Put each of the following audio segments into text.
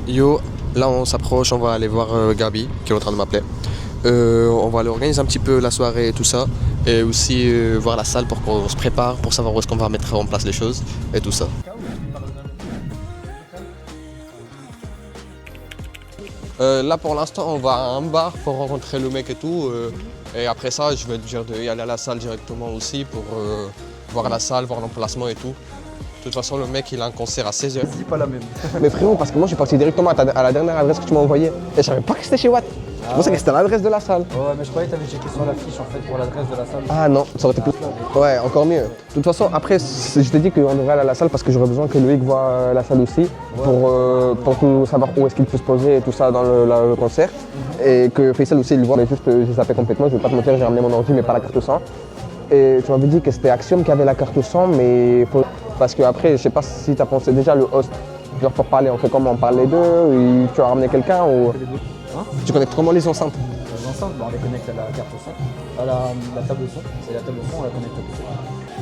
Yo, là on s'approche, on va aller voir Gabi qui est en train de m'appeler. On va aller organiser un petit peu la soirée et tout ça. Et aussi voir la salle pour qu'on se prépare, pour savoir où est-ce qu'on va mettre en place les choses et tout ça. Là pour l'instant on va à un bar pour rencontrer le mec et tout. Et après ça je vais te dire d'y aller à la salle directement aussi pour voir la salle, voir l'emplacement et tout. De toute façon, le mec, il a un concert à 16h. C'est pas la même. Mais frérot, parce que moi, je suis parti directement à la dernière adresse que tu m'as envoyée. Et je savais pas que c'était chez Watt. Je pensais que c'était l'adresse de la salle. Ouais, mais je croyais que t'avais checké sur la fiche en fait pour l'adresse de la salle. Ah non, ça aurait été plus. Ouais, encore mieux. De toute façon, après, je t'ai dit qu'on devrait aller à la salle parce que j'aurais besoin que Loïc voit la salle aussi pour tout savoir où est-ce qu'il peut se poser et tout ça dans le concert. Et que Faisal aussi, il le voit. Mais juste, j'ai zappé complètement. Je vais pas te mentir, j'ai ramené mon ordi, mais pas la carte son. Et tu m'avais dit que c'était Axiom qui avait la carte son, mais parce que après, je sais pas si tu as pensé déjà le host, genre pour parler, on fait comment, on parle les deux, ou tu as ramené quelqu'un ou Hein? Tu connectes comment les enceintes? Les enceintes, on les connecte à la carte son, à la table son. C'est la table son, on la connecte dessus.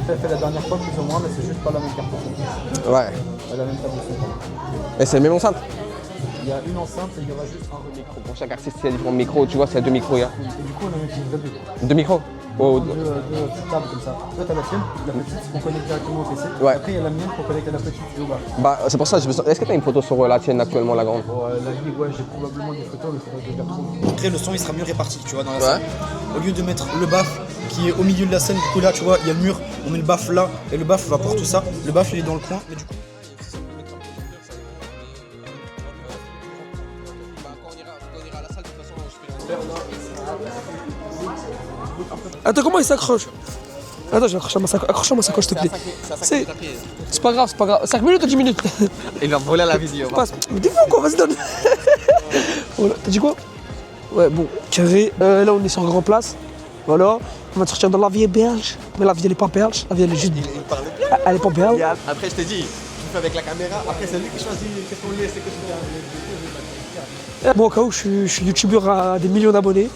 Ça fait la dernière fois plus ou moins, mais c'est juste pas la même carte son. Ouais. La même table son. Et c'est le même enceinte? Il y a une enceinte et il y aura juste un micro. Pour chaque artiste, il y a différents micros, tu vois, c'est 2 micros. Et du coup, on a utilisé deux. 2 micros? Oh. Deux petites tables comme ça. Toi, t'as la tienne, la petite qu'on connecte directement au PC. Ouais. Après, il y a la mienne qu'on connecte à la petite et au bas. Bah, c'est pour ça, est-ce que tu as une photo sur la tienne actuellement, la grande? La vie, ouais, j'ai probablement des photos, mais il faudrait que je les retrouve. Après, le son, il sera mieux réparti, tu vois, dans la salle. Au lieu de mettre le baff qui est au milieu de la scène, du coup, là, tu vois, il y a le mur, on met le baff là, et le baff va pour tout ça. Le baff, il est dans le coin, mais du coup. Attends, comment il s'accroche? Attends, je vais accrocher à ma sacoche, s'il te plaît. C'est pas grave, c'est pas grave. 5 minutes ou 10 minutes? Il va voler à la vidéo. Mais t'es fou quoi, vas-y donne. Voilà, t'as dit quoi? Ouais, bon, carré. Là, on est sur Grand Place. Voilà. On va sortir dans la vie belge. Mais la vie, elle est pas belge. La vie, elle est juste. Elle est pas belge. Après, je t'ai dit, tu fais avec la caméra. Après, c'est lui qui choisit qu'est-ce qu'on laisse et qu'est-ce qu'on Bon, au cas où, je suis youtubeur à des millions d'abonnés.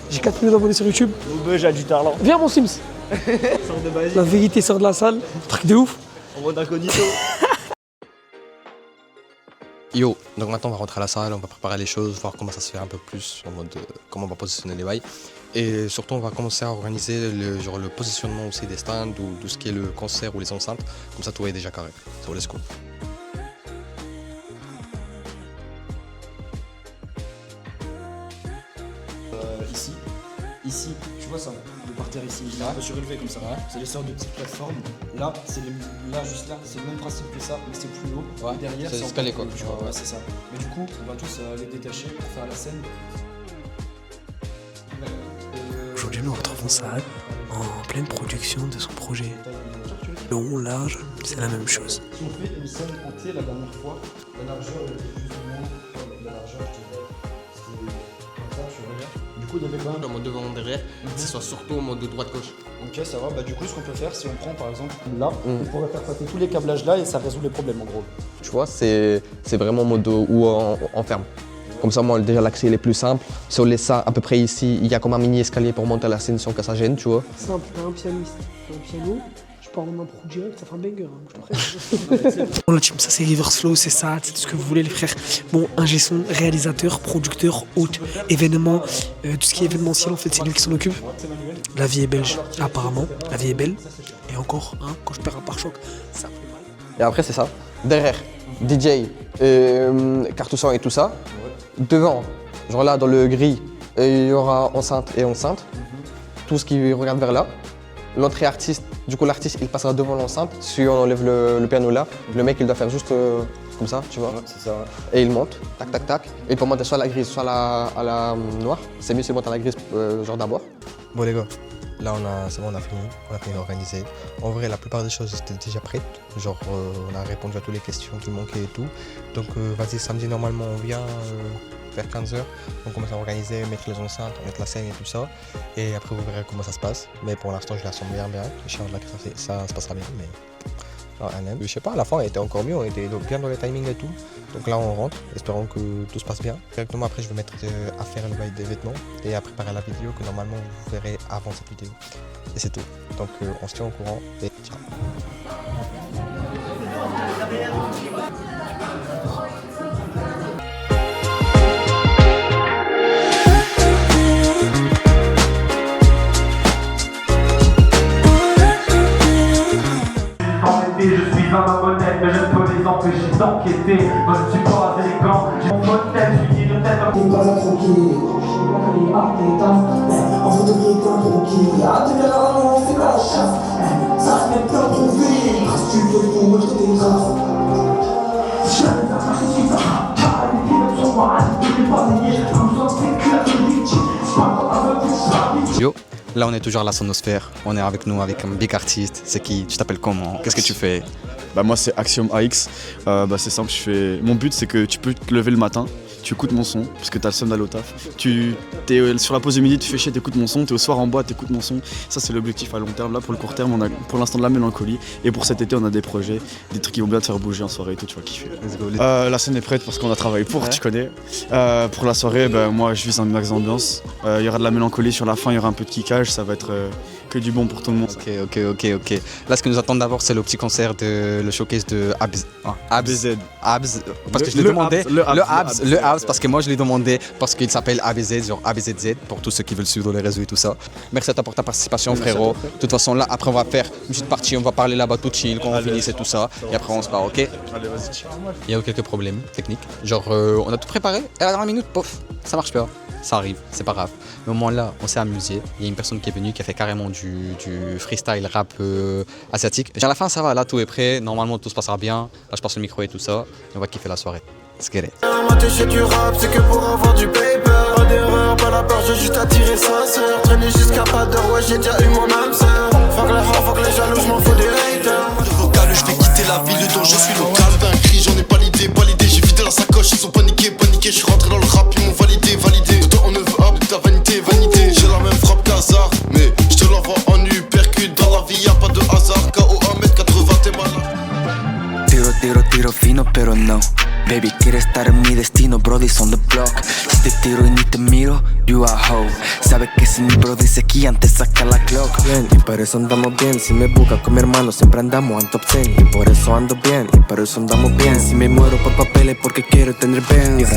J'ai 4 millions d'abonnés sur YouTube. J'ai du talent. Viens, mon Sims. Sors de magie. La vérité sort de la salle. Truc de ouf. En mode incognito. Yo, donc maintenant on va rentrer à la salle, on va préparer les choses, voir comment ça se fait un peu plus, en mode comment on va positionner les bails. Et surtout on va commencer à organiser le positionnement aussi des stands ou tout ce qui est le concert ou les enceintes. Comme ça tout est déjà carré. So let's go. Ici, tu vois ça, le parterre ici, il est un peu surélevé comme ça. C'est des sortes de petites plateformes. Là, juste là, c'est le même principe que ça, mais c'est plus haut. Et derrière, c'est escalier quoi. Tu vois, ouais, c'est ça. Mais du coup, on va tous les détacher pour faire la scène. Aujourd'hui, nous retrouvons Saad en pleine production de son projet. Le rond large, c'est la même chose. Si on fait une scène en T la dernière fois, la largeur est plus ou moins comme la largeur, je dirais. C'était comme ça, tu regardes. Du coup, il y avait quand même. En mode devant derrière, que ce soit surtout en mode de droite-gauche. Ok, ça va. Bah, du coup, ce qu'on peut faire, si on prend par exemple là, on pourrait faire passer tous les câblages là et ça résout les problèmes en gros. Tu vois, c'est vraiment en mode où on ferme. Comme ça, moi, déjà, l'accès il est plus simple. Si on laisse ça à peu près ici, il y a comme un mini escalier pour monter à la scène sans que ça gêne, tu vois. Simple, t'as un pianiste, t'as un piano, je pars en impro direct, ça fait un banger. Hein, bon, la team, ça c'est Reverse Flow, c'est ça, c'est tout ce que vous voulez les frères. Bon, ingé son, réalisateur, producteur, hôte, événement, tout ce qui est événementiel en fait, c'est lui qui s'en occupe. La vie est belge, apparemment, la vie est belle. Et encore, hein, quand je perds un pare-choc, ça fait mal. Et après, c'est ça. Derrière, DJ, carte son et tout ça. Devant, genre là, dans le gris, il y aura enceinte et enceinte. Tout ce qui regarde vers là. L'entrée artiste, du coup, l'artiste, il passera devant l'enceinte. Si on enlève le piano là, le mec, il doit faire juste comme ça, tu vois. Ouais, c'est ça. Ouais. Et il monte, tac, tac, tac. Et il peut monter soit à la grise, soit à la noire. C'est mieux s'il monte à la grise, genre d'abord. Bon, les gars. Là, c'est bon, on a fini d'organiser. En vrai, la plupart des choses étaient déjà prêtes. Genre, on a répondu à toutes les questions qui manquaient et tout. Donc, vas-y, samedi, normalement, on vient vers 15h. On commence à organiser, mettre les enceintes, mettre la scène et tout ça. Et après, vous verrez comment ça se passe. Mais pour l'instant, je la sens bien. Inch'Allah, ça se passera bien. Mais je sais pas, à la fin, elle était encore mieux. On était bien dans les timings et tout. Donc là, on rentre, espérons que tout se passe bien. Directement après, je vais mettre à faire le bail des vêtements et à préparer la vidéo que normalement vous verrez avant cette vidéo. Et c'est tout. Donc on se tient au courant et ciao. sans quitter. Moi je ne suis pas élégant, j'ai mon modèle, je suis de tête. T'es pas là tranquille, je suis bien allé à tes tasses. En vous devriez pas tranquille, à tes gars, on fait la chasse. Ça n'est pas prouvé, si tu veux pour montrer tes races. Jamais la marche est suivante, car les films sont morales, tu n'es pas lié, comme ça c'est que la vérité. C'est pas encore un peu plus rapide. Yo, là on est toujours à la Sonosphère, on est avec nous avec un big artiste. C'est qui? Tu t'appelles comment? Qu'est-ce que tu fais? Bah moi c'est Axiom AX, c'est simple, mon but c'est que tu peux te lever le matin, tu écoutes mon son, parce que t'as le seum d'aller au taf, tu es sur la pause de midi, tu fais chier, t'écoutes mon son, t'es au soir en boîte, t'écoutes mon son, ça c'est l'objectif à long terme. Là pour le court terme on a pour l'instant de la mélancolie, et pour cet été on a des projets, des trucs qui vont bien te faire bouger en soirée et tout, tu vas kiffer. La scène est prête parce qu'on a travaillé pour, tu connais. Pour la soirée, moi je vise un max d'ambiance, il y aura de la mélancolie sur la fin, il y aura un peu de kickage, ça va être que du bon pour tout le monde. Ok. Là ce que nous attend d'abord c'est le petit concert le showcase de Abz, parce que je l'ai demandé, le Abz, parce que moi je l'ai demandé parce qu'il s'appelle ABZ, genre ABZZ, pour tous ceux qui veulent suivre dans les réseaux et tout ça. Merci à toi pour ta participation, frérot. De toute façon là après on va faire une petite partie, on va parler là-bas tout chill quand on finisse et tout ça, et après on se part, ok? Allez vas-y. Il y a eu quelques problèmes techniques, genre on a tout préparé et à la dernière minute, pof, ça marche pas. Ça arrive, c'est pas grave. Mais au moins là, on s'est amusé. Il y a une personne qui est venue qui a fait carrément du freestyle rap asiatique. Et à la fin, ça va, là tout est prêt. Normalement, tout se passera bien. Là, je passe le micro et tout ça. Et on va kiffer la soirée. Let's get it. Moi, t'es du rap, c'est que pour avoir du paper. Pas d'erreur, pas la peur, j'ai juste attiré sa sœur. Traîner jusqu'à pas d'heure, ouais, j'ai déjà eu mon âme sœur. Fuck les jaloux, j'm'en fous des haters. Local, je vais quitter la ville dont je suis local. D'un cri, j'en ai pas l'idée. J'ai vidé la sacoche, ils sont paniqués. Je suis rentré dans le rap, ils m'ont validé. Toi on ne veut up, ta vanité. J'ai la même frappe qu'hasard, mais je te l'envoie en uppercut. Dans la vie y'a pas de hasard. KO 1m80, t'es malade. Tiro fino pero no. Baby, quiere estar en mi destino, brody's on the block. Si te tiro y ni te miro, you a hoe. Sabes que si mi brody se aquí antes saca la clock. Bien, y por eso andamos bien. Si me buscas con mi hermano siempre andamos en top 10. Y por eso ando bien, y por eso andamos bien. Si me muero por papeles porque quiero tener Benz.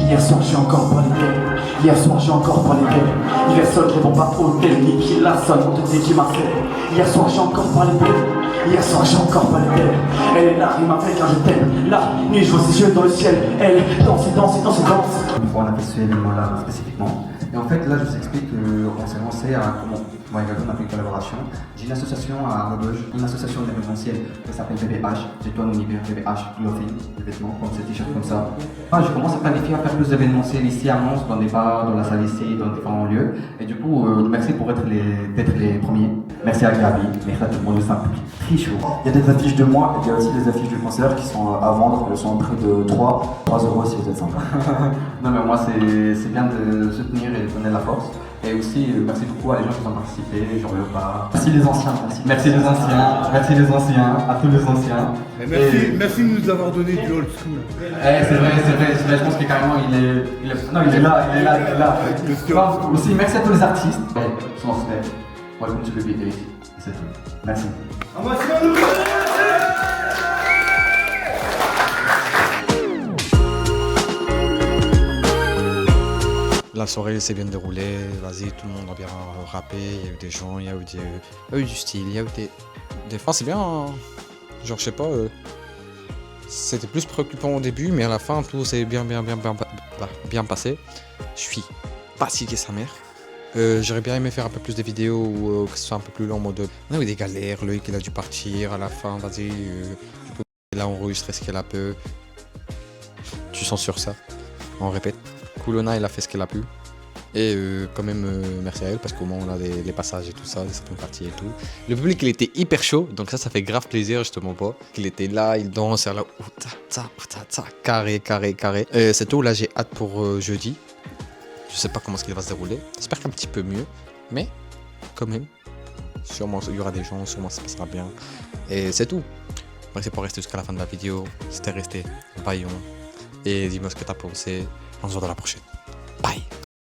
Hier soir j'ai encore pas les gueules. Hier soir j'ai encore pas les gueules. Hier seul je réponds pas au tel qui la sonne, on te dit qui m'a fait. Hier soir j'ai encore pas les gueules. Hier soir j'ai encore pas les gueules. Elle est là, il m'appelle car je t'aime. La nuit je vois ses yeux dans le ciel. Elle danse. Une fois on a fait ce événement-là spécifiquement. Et en fait là je vous explique qu'on s'est lancé à comment on a fait une collaboration. J'ai une association à Maubeuge, une association d'événementiel qui s'appelle BBH. J'ai toi un univers BBH Clothing, des vêtements comme ces t-shirts comme ça. Je commence à planifier à faire plus d'événementiel ici à Mons, dans des bars, dans la salle ici, dans différents lieux. Et du coup, merci pour être les premiers. Merci à Gabi, merci à tout le monde, c'est un public très chaud. Il y a des affiches de moi et il y a aussi des affiches du concert qui sont à vendre. Elles sont au prix de 3 € si vous êtes sympa. Non mais moi c'est bien de soutenir et de donner la force. Et aussi merci beaucoup à les gens qui ont participé, j'en veux pas. Merci les anciens, merci les anciens, à tous les anciens. Merci de nous avoir donné du old school. C'est vrai, je pense que carrément il est là. Aussi merci à tous les artistes. Son fait. Welcome to the big day. C'est tout. Merci. La soirée s'est bien déroulée, vas-y, tout le monde a bien rappé, il y a eu des gens, il y a eu du style, il y a eu des... Enfin, c'est bien, hein. Genre, je sais pas, c'était plus préoccupant au début, mais à la fin, tout s'est bien passé. Je suis fatigué sa mère. J'aurais bien aimé faire un peu plus de vidéos où que ce soit un peu plus long en mode... On a eu des galères, Loïc il a dû partir, à la fin, vas-y, il a enregistré ce qu'il a pu. Tu sens sur ça, on répète. Kulona, il a fait ce qu'elle a pu. Et quand même, merci à elle parce qu'au moins on a les passages et tout ça, certaines parties et tout. Le public, il était hyper chaud, donc ça fait grave plaisir, justement pas. Qu'il était là, il danse, là, carré. C'est tout, là j'ai hâte pour jeudi. Je sais pas comment il va se dérouler. J'espère qu'un petit peu mieux, mais quand même. Sûrement il y aura des gens, sûrement ça se passera bien. Et c'est tout. Merci pour rester jusqu'à la fin de la vidéo. C'était resté vaillant. Et dis-moi ce que t'as pensé. On se voit dans la prochaine.